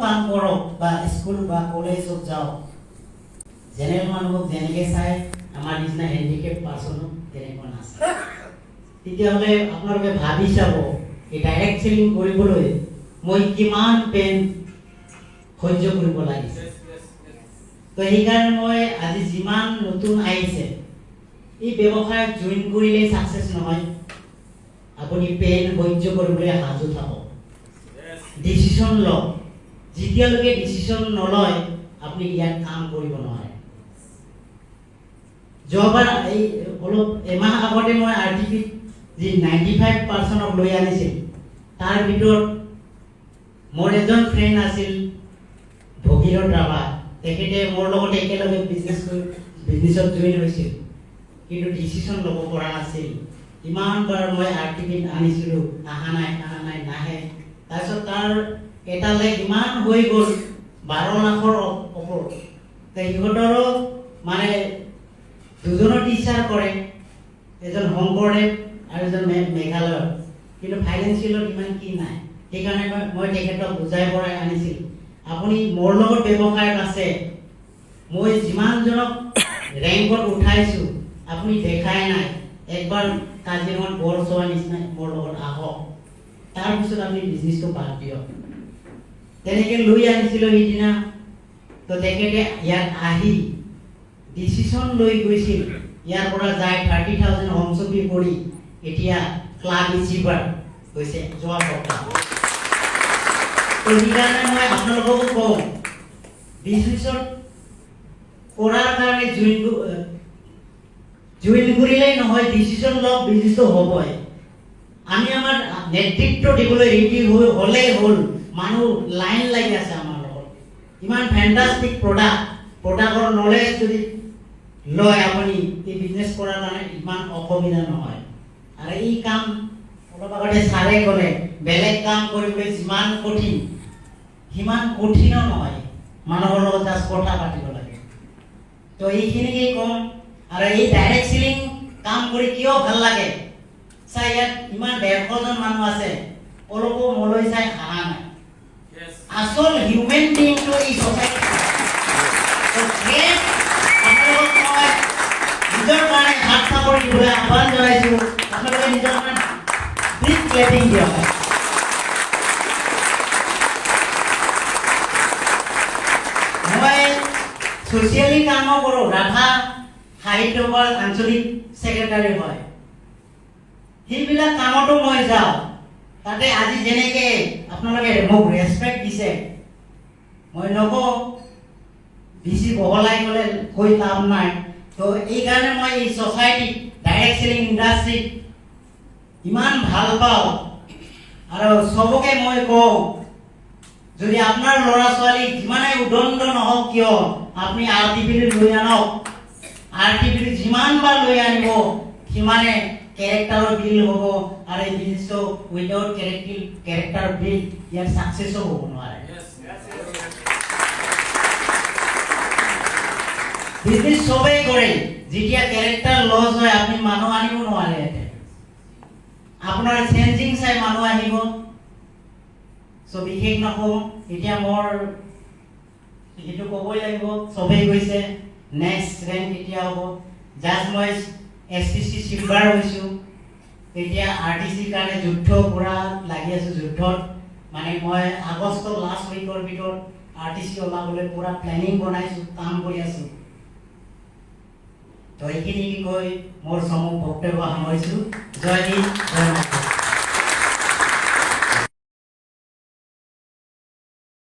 কাম কৰক বা স্কুল বা কলেজত যাওক জেনেৰেল মানুহক যেনেকৈ চাই আমাৰ নিচিনা হেণ্ডিকেপ পাৰ্চনক তেনেকুৱা নাচায় তেতিয়াহ'লে আপোনালোকে ভাবি চাব এই ডাইৰেক্ট চেলিং কৰিবলৈ মই কিমান পেন সহ্য কৰিব লাগিছে তো সেইকাৰণে মই আজি যিমান নতুন আহিছে এই ব্যৱসায়ত জইন কৰিলে সাকসেস নহয় আপুনি পেন সহ্য কৰিবলৈ সাজু থাকক ডিসিশন লওক যেতিয়ালৈকে ডিসিশন নলয় আপুনি ইয়াত কাম কৰিব নোৱাৰে যোৱাবাৰ এই অলপ এমাহ আগতে মই আৰটিপি যি 95% লৈ আনিছিল তাৰ ভিতৰত মোৰ এজন ফ্ৰেণ্ড আছিল ভগীৰত ৰাভা তেখেতে মোৰ লগত একেলগে বিজনেছত জইন হৈছিল কিন্তু ডিসিশন ল'ব পৰা নাছিল ইমানবাৰ মই আৰটিপি আনিছিলো আহা নাই নাহে তাৰপিছত তাৰ এটালে ইমান হৈ গ'ল 12 লাখৰ ওপৰত সিহঁতৰো মানে দুজনৰ টিচাৰ কৰে এজন শংকৰদেৱ আৰু এজন মেঘালয়ৰ কিন্তু ফাইনেন্সিয়েলত ইমান কি নাই সেইকাৰণে মই তেখেতক বুজাই পৰাই আনিছিল আপুনি মোৰ লগত ব্যৱসায়ত আছে মই যিমানজনক ৰেংকত উঠাইছো আপুনি দেখাই নাই একবাৰ কাজিৰঙাত বৰ চোৱা নিচিনা মোৰ লগত আহক তাৰপিছত আপুনি বিজনেছটো বাদ দিয়ক তেনেকৈ লৈ আনিছিলোঁ সেইদিনা তো তেখেতে ইয়াত আহি ডিসিশন লৈ গৈছিল ইয়াৰ পৰা যায় 30,000 হোমচপি কৰি এতিয়া ক্লাব ইচিভাৰ হৈছে যোৱা সপ্তাহ তো সেইকাৰণে মই আপোনালোককো কওঁ বিজনেছত কৰাৰ কাৰণে জইন কৰিলেই নহয় ডিসিশন লওক বিজনেছটো হ'বই আমি আমাৰ নেতৃত্ব দিবলৈ ৰেডি হ'লেই হ'ল মানুহ লাইন লাগি আছে আমাৰ লগত ইমান ফেণ্টাষ্টিক প্ৰডাক্টৰ নলেজ যদি লয় আপুনি এই বিজনেছ কৰাৰ কাৰণে ইমান অসুবিধা নহয় আৰু এই কাম অলপ আগতে ছাৰে ক'লে বেলেগ কাম কৰিবলৈ যিমান কঠিন সিমান কঠিনো নহয় মানুহৰ লগত জাষ্ট কথা পাতিব লাগে তো এইখিনিকে ক'ম আৰু এই ডাইৰেক্ট সেলিং কাম কৰি কিয় ভাল লাগে চাই ইয়াত ইমান 150জন মানুহ আছে অলপো মলৈ চাই হাহা নাই আসল হিউম্যান বিং তো এই সোসাইটি তো গ্ৰেট আপোনালোকক মই নিজৰ কাৰণে হাত চাপৰি দিবলৈ আহ্বান জনাইছোঁ আপোনালোকে নিজৰ কাৰণে বিগ ক্লেপিং দিয়ক মই সোশিয়েলি কাম কৰোঁ ৰাভা সাহিত্য সভাৰ আঞ্চলিক সেক্ৰেটাৰী হয় সেইবিলাক কামতো মই যাওঁ তাতে আজি যেনেকে আপোনালোকে মোক ৰেসপেক্ট দিছে মই নকওঁ বেছি বহলাই গ'লে কৈ লাভ নাই তো এইকাৰণে মই এই সোসাইটি ডাইৰেক্ট সেলিং ইণ্ডাষ্ট্ৰি ইমান ভাল পাওঁ আৰু সবকে মই কওঁ যদি আপোনাৰ ল'ৰা ছোৱালী যিমানেই উদণ্ড নহওক কিয় আপুনি আৰটিপি লৈ আনক আৰটিপি যিমানবাৰ লৈ আনিব সিমানে ক্যাৰেক্টাৰও বিল হব আৰ এই বিজনেসটো উইদাউট ক্যাৰেক্টাৰ বিল ইয়াৰ সাকসেসও হব নোৱাৰে বিজনেস সবেই কৰে যেতিয়া ক্যাৰেক্টাৰ লস হয় আপনি মানুহ আনিব নোৱাৰে এতে আপোনাৰ চেঞ্জিং চাই মানুহ আহিব সো বিশেষ নকওঁ এতিয়া মোৰ সেইটো ক'বই লাগিব সবেই গৈছে নেক্সট ৰেংক এতিয়া হ'ব জাষ্ট মই এসটিসি সিলভাৰ হৈছোঁ এতিয়া আৰটিসি কাৰণে যুদ্ধ পুৰা লাগি আছো যুদ্ধত মানে মই আগষ্ট লাষ্ট উইকৰ ভিতৰত আৰটিসি ওলাবলৈ পুৰা প্লেনিং বনাইছোঁ কাম কৰি আছো তো এইখিনি কৈ মোৰ বক্তব্য সামৰিছোঁ জয় হিন্দ জয় মাতা